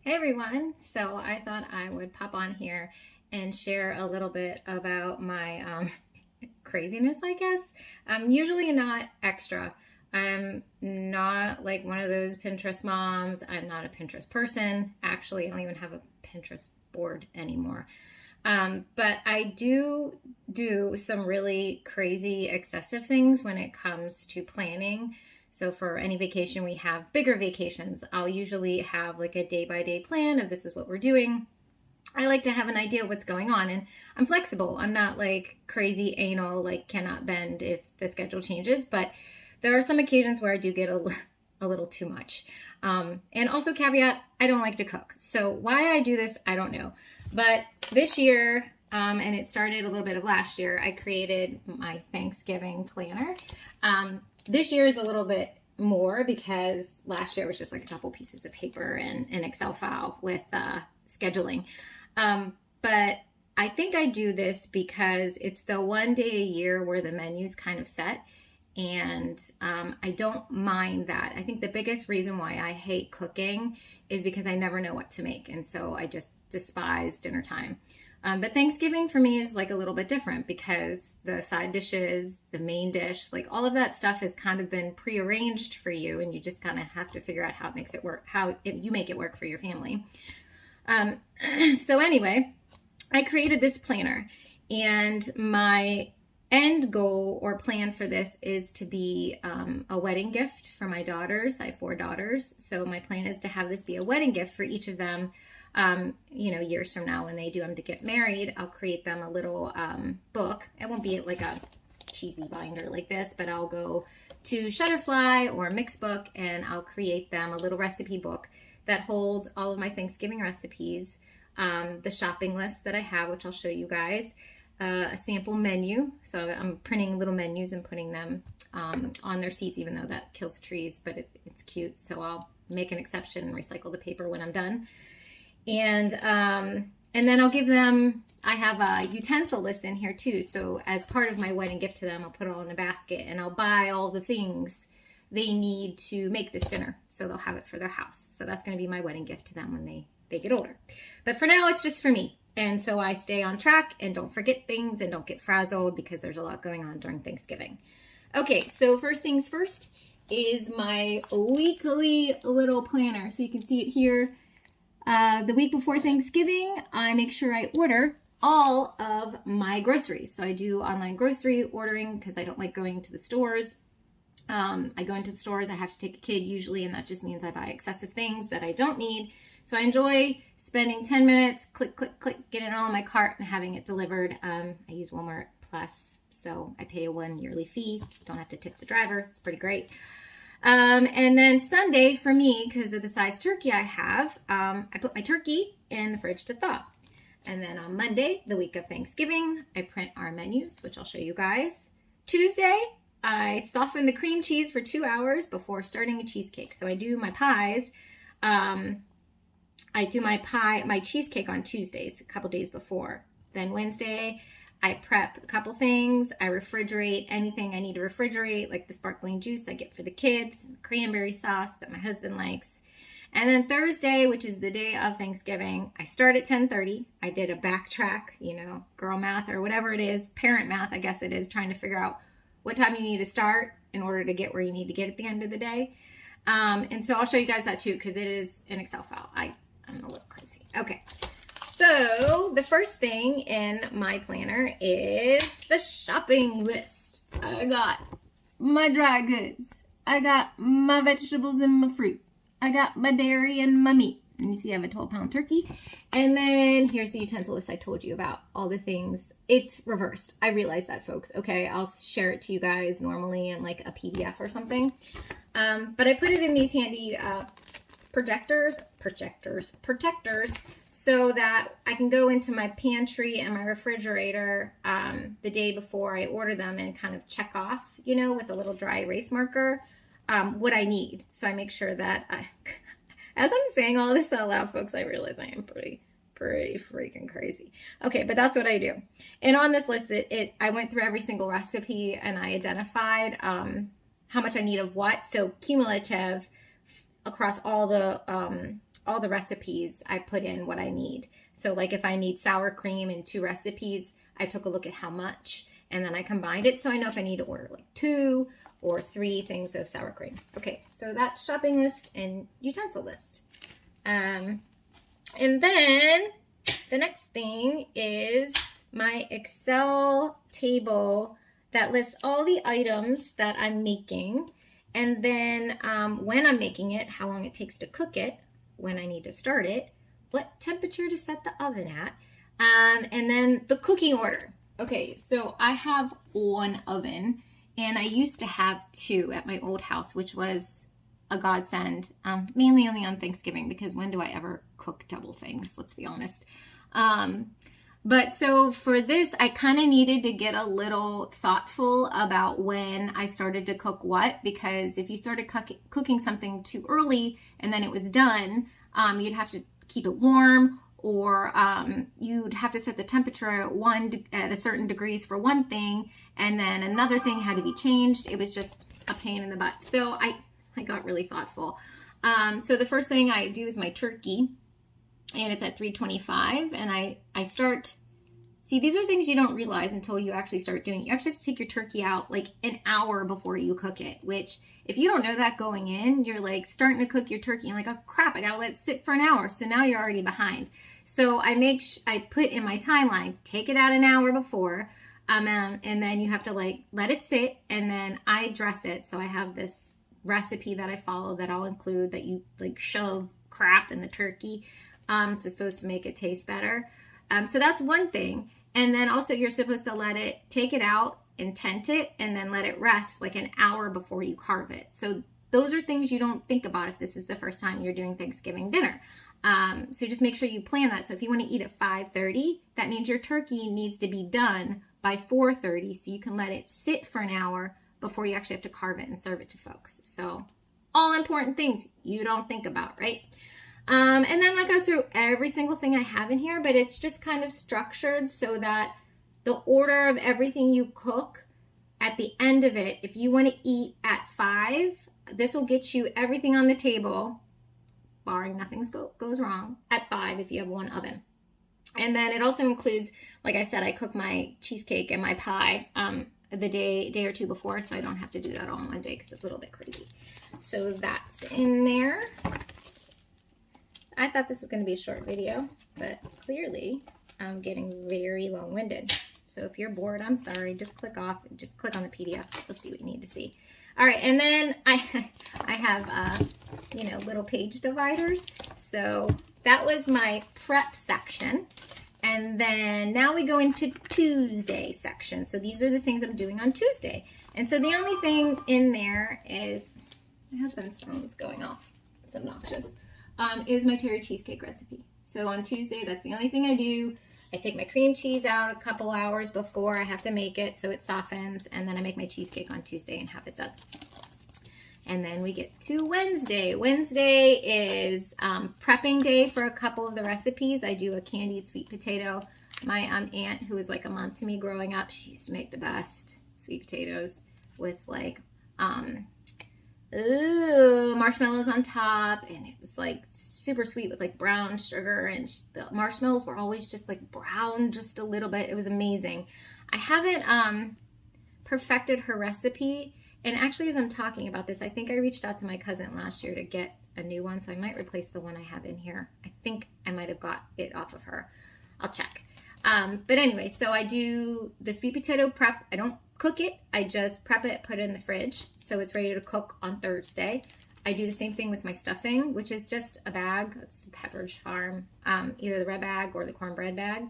Hey everyone! So I thought I would pop on here and share a little bit about my craziness, I guess. I'm usually not extra. I'm not like one of those Pinterest moms. I'm not a Pinterest person. Actually, I don't even have a Pinterest board anymore. But I do some really crazy, excessive things when it comes to planning. So for any vacation we have, bigger vacations, I'll usually have like a day by day plan of this is what we're doing. I like to have an idea of what's going on, and I'm flexible. I'm not like crazy anal, like cannot bend if the schedule changes, but there are some occasions where I do get a little too much. And also, caveat, I don't like to cook. So, why I do this, I don't know. But this year, and it started a little bit of last year, I created my Thanksgiving planner. This year is a little bit more because last year was just like a couple pieces of paper and an Excel file with scheduling. But I think I do this because it's the one day a year where the menu's kind of set. And I don't mind that. I think the biggest reason why I hate cooking is because I never know what to make. And so I just despise dinner time. But Thanksgiving for me is like a little bit different because the side dishes, the main dish, like all of that stuff has kind of been prearranged for you, and you just kind of have to figure out how it makes it work, you make it work for your family. Um, so anyway, I created this planner, and my end goal or plan for this is to be a wedding gift for my daughters. I have 4 daughters, so my plan is to have this be a wedding gift for each of them. Years from now when they do them to get married, I'll create them a little book. It won't be like a cheesy binder like this, but I'll go to Shutterfly or Mixbook and I'll create them a little recipe book that holds all of my Thanksgiving recipes, the shopping list that I have, which I'll show you guys, a sample menu. So I'm printing little menus and putting them on their seats, even though that kills trees, but it's cute. So I'll make an exception and recycle the paper when I'm done. And then I'll give them, I have a utensil list in here too. So as part of my wedding gift to them, I'll put it all in a basket and I'll buy all the things they need to make this dinner. So they'll have it for their house. So that's going to be my wedding gift to them when they get older. But for now, it's just for me. And so I stay on track and don't forget things and don't get frazzled because there's a lot going on during Thanksgiving. Okay, so first things first is my weekly little planner. So you can see it here. The week before Thanksgiving, I make sure I order all of my groceries. So I do online grocery ordering because I don't like going to the stores. I go into the stores, I have to take a kid usually, and that just means I buy excessive things that I don't need. So I enjoy spending 10 minutes, click, click, click, getting it all in my cart and having it delivered. I use Walmart Plus, so I pay a 1 yearly fee. Don't have to tip the driver. It's pretty great. And then Sunday for me, because of the size turkey I have, I put my turkey in the fridge to thaw. And then on Monday, the week of Thanksgiving, I print our menus, which I'll show you guys. Tuesday, I soften the cream cheese for 2 hours before starting a cheesecake. So I do my pies. I do my cheesecake on Tuesdays, a couple days before. Then Wednesday, I prep a couple things. I refrigerate anything I need to refrigerate, like the sparkling juice I get for the kids, cranberry sauce that my husband likes. And then Thursday, which is the day of Thanksgiving, I start at 10:30. I did a backtrack, girl math or whatever it is, parent math, I guess it is, trying to figure out what time you need to start in order to get where you need to get at the end of the day. And so I'll show you guys that too, because it is an Excel file. I'm a little crazy. Okay. So the first thing in my planner is the shopping list. I got my dry goods. I got my vegetables and my fruit. I got my dairy and my meat. And you see I have a 12-pound turkey. And then here's the utensil list I told you about. All the things. It's reversed. I realize that, folks. Okay, I'll share it to you guys normally in like a PDF or something. But I put it in these handy protectors, so that I can go into my pantry and my refrigerator the day before I order them and kind of check off, with a little dry erase marker, what I need. So I make sure that as I'm saying all this out loud, folks, I realize I am pretty freaking crazy. Okay, but that's what I do. And on this list, I went through every single recipe and I identified how much I need of what. So cumulative across all the all the recipes, I put in what I need. So like if I need sour cream in 2 recipes, I took a look at how much and then I combined it. So I know if I need to order like 2 or 3 things of sour cream. Okay, so that's shopping list and utensil list. And then the next thing is my Excel table that lists all the items that I'm making. And then when I'm making it, how long it takes to cook it, when I need to start it, what temperature to set the oven at, and then the cooking order. Okay, so I have 1 oven, and I used to have 2 at my old house, which was a godsend, mainly only on Thanksgiving, because when do I ever cook double things? Let's be honest. But so for this, I kind of needed to get a little thoughtful about when I started to cook what, because if you started cooking something too early and then it was done, you'd have to keep it warm, or you'd have to set the temperature at a certain degrees for one thing, and then another thing had to be changed. It was just a pain in the butt. So I got really thoughtful. So the first thing I do is my turkey, and it's at 325, and I start, see, these are things you don't realize until you actually start doing it. You actually have to take your turkey out like an hour before you cook it, which if you don't know that going in, you're like starting to cook your turkey and like, oh crap, I gotta let it sit for an hour. So now you're already behind. So I put in my timeline, take it out an hour before, and then you have to like let it sit, and then I dress it. So I have this recipe that I follow that I'll include, that you like shove crap in the turkey. It's supposed to make it taste better. So that's one thing. And then also you're supposed to take it out and tent it, and then let it rest like an hour before you carve it. So those are things you don't think about if this is the first time you're doing Thanksgiving dinner. So just make sure you plan that. So if you want to eat at 5:30, that means your turkey needs to be done by 4:30, so you can let it sit for an hour before you actually have to carve it and serve it to folks. So all important things you don't think about, right? And then I'm not going to go through every single thing I have in here, but it's just kind of structured so that the order of everything you cook at the end of it, if you want to eat at 5, this will get you everything on the table, barring nothing goes wrong, at 5 if you have 1 oven. And then it also includes, like I said, I cook my cheesecake and my pie the day or 2 before, so I don't have to do that all in one day because it's a little bit crazy. So that's in there. I thought this was going to be a short video, but clearly I'm getting very long-winded. So if you're bored, I'm sorry. Just click on the PDF. You'll see what you need to see. All right, and then I have little page dividers. So that was my prep section, and then now we go into Tuesday section. So these are the things I'm doing on Tuesday, and so the only thing in there is my husband's phone's going off. It's obnoxious. Is my cherry cheesecake recipe. So on Tuesday, that's the only thing I do. I take my cream cheese out a couple hours before I have to make it so it softens, and then I make my cheesecake on Tuesday and have it done. And then we get to Wednesday. Wednesday is prepping day for a couple of the recipes. I do a candied sweet potato. My aunt, who was like a mom to me growing up, she used to make the best sweet potatoes with like marshmallows on top, and it was like super sweet with like brown sugar, and the marshmallows were always just like brown just a little bit. It was amazing. I haven't perfected her recipe, and actually as I'm talking about this, I think I reached out to my cousin last year to get a new one, so I might replace the one I have in here. I think I might have got it off of her. I'll check. But anyway, so I do the sweet potato prep. I don't cook it. I just prep it, put it in the fridge so it's ready to cook on Thursday. I do the same thing with my stuffing, which is just a bag. It's Pepperidge Farm, either the red bag or the cornbread bag.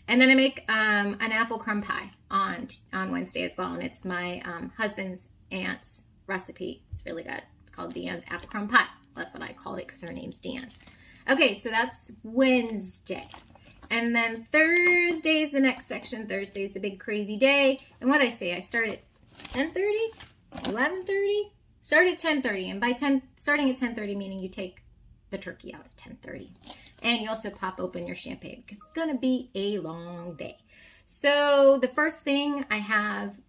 And then I make an apple crumb pie on Wednesday as well, and it's my husband's aunt's recipe. It's really good. It's called Deanne's apple crumb pie. That's what I called it because her name's Deanne. Okay, so that's Wednesday. And then Thursday is the next section. Thursday is the big crazy day. And what I say, I start at 10:30, 11:30, start at 10:30. And by starting at 10:30, meaning you take the turkey out at 10:30. And you also pop open your champagne because it's going to be a long day. So the first thing, I have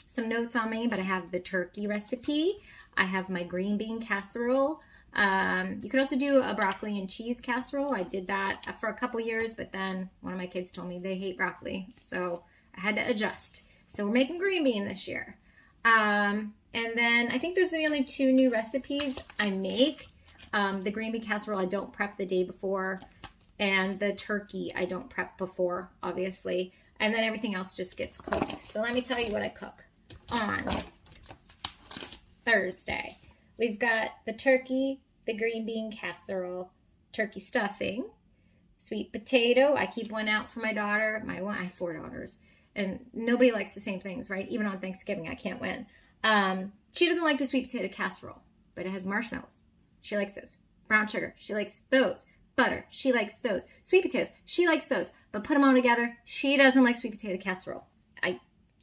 some notes on me, but I have the turkey recipe. I have my green bean casserole. You could also do a broccoli and cheese casserole. I did that for a couple years, but then one of my kids told me they hate broccoli, so I had to adjust. So we're making green bean this year. And then I think there's the only 2 new recipes I make. The green bean casserole I don't prep the day before, and the turkey I don't prep before, obviously. And then everything else just gets cooked. So let me tell you what I cook on Thursday. We've got the turkey, the green bean casserole, turkey stuffing, sweet potato. I keep one out for my daughter. I have 4 daughters, and nobody likes the same things, right? Even on Thanksgiving, I can't win. She doesn't like the sweet potato casserole, but it has marshmallows. She likes those. Brown sugar, she likes those. Butter, she likes those. Sweet potatoes, she likes those. But put them all together, she doesn't like sweet potato casserole.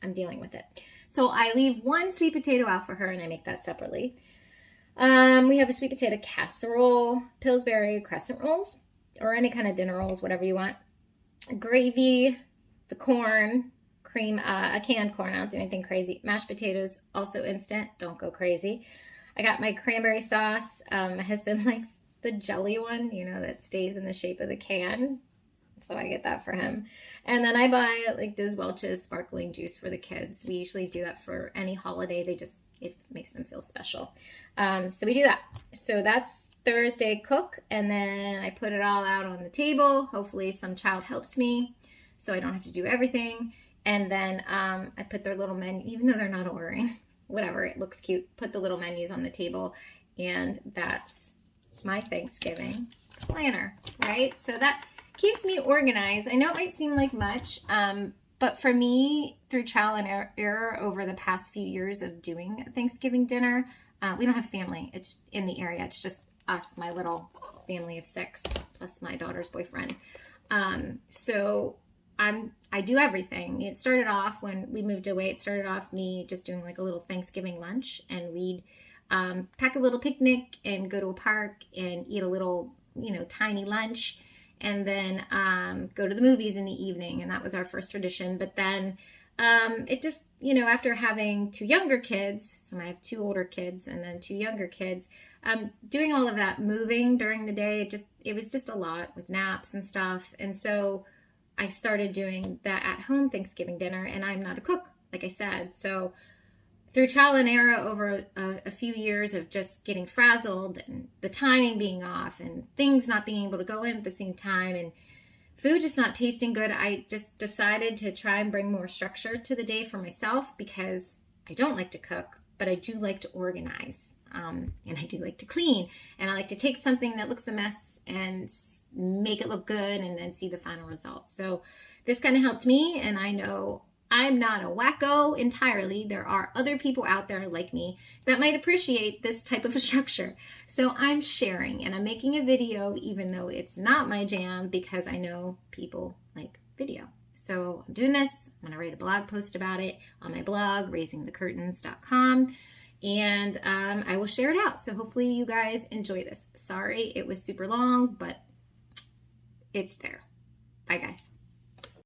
I'm dealing with it. So I leave 1 sweet potato out for her, and I make that separately. We have a sweet potato casserole, Pillsbury crescent rolls, or any kind of dinner rolls, whatever you want. Gravy, the corn, cream, a canned corn. I don't do anything crazy. Mashed potatoes, also instant. Don't go crazy. I got my cranberry sauce. My husband likes the jelly one, that stays in the shape of the can. So I get that for him. And then I buy like those Welch's sparkling juice for the kids. We usually do that for any holiday. It makes them feel special. So we do that. So that's Thursday cook. And then I put it all out on the table. Hopefully some child helps me so I don't have to do everything. And then I put their little menu, even though they're not ordering, whatever, it looks cute. Put the little menus on the table. And that's my Thanksgiving planner, right? So that keeps me organized. I know it might seem like much, but for me, through trial and error over the past few years of doing Thanksgiving dinner, we don't have family. It's in the area. It's just us, my little family of 6, plus my daughter's boyfriend. So I do everything. It started off when we moved away. It started off me just doing like a little Thanksgiving lunch, and we'd pack a little picnic and go to a park and eat a little, tiny lunch, and then go to the movies in the evening. And that was our first tradition. But then it just, after having 2 younger kids, so I have 2 older kids and then 2 younger kids, doing all of that moving during the day, it was just a lot with naps and stuff. And so I started doing that at home Thanksgiving dinner, and I'm not a cook, like I said. So through trial and error over a few years of just getting frazzled and the timing being off and things not being able to go in at the same time and food just not tasting good, I just decided to try and bring more structure to the day for myself, because I don't like to cook, but I do like to organize. And I do like to clean, and I like to take something that looks a mess and make it look good and then see the final result. So this kind of helped me, and I know I'm not a wacko entirely. There are other people out there like me that might appreciate this type of a structure. So I'm sharing, and I'm making a video even though it's not my jam, because I know people like video. So I'm doing this. I'm going to write a blog post about it on my blog, raisingthecurtains.com. And I will share it out. So hopefully you guys enjoy this. Sorry, it was super long, but it's there. Bye, guys.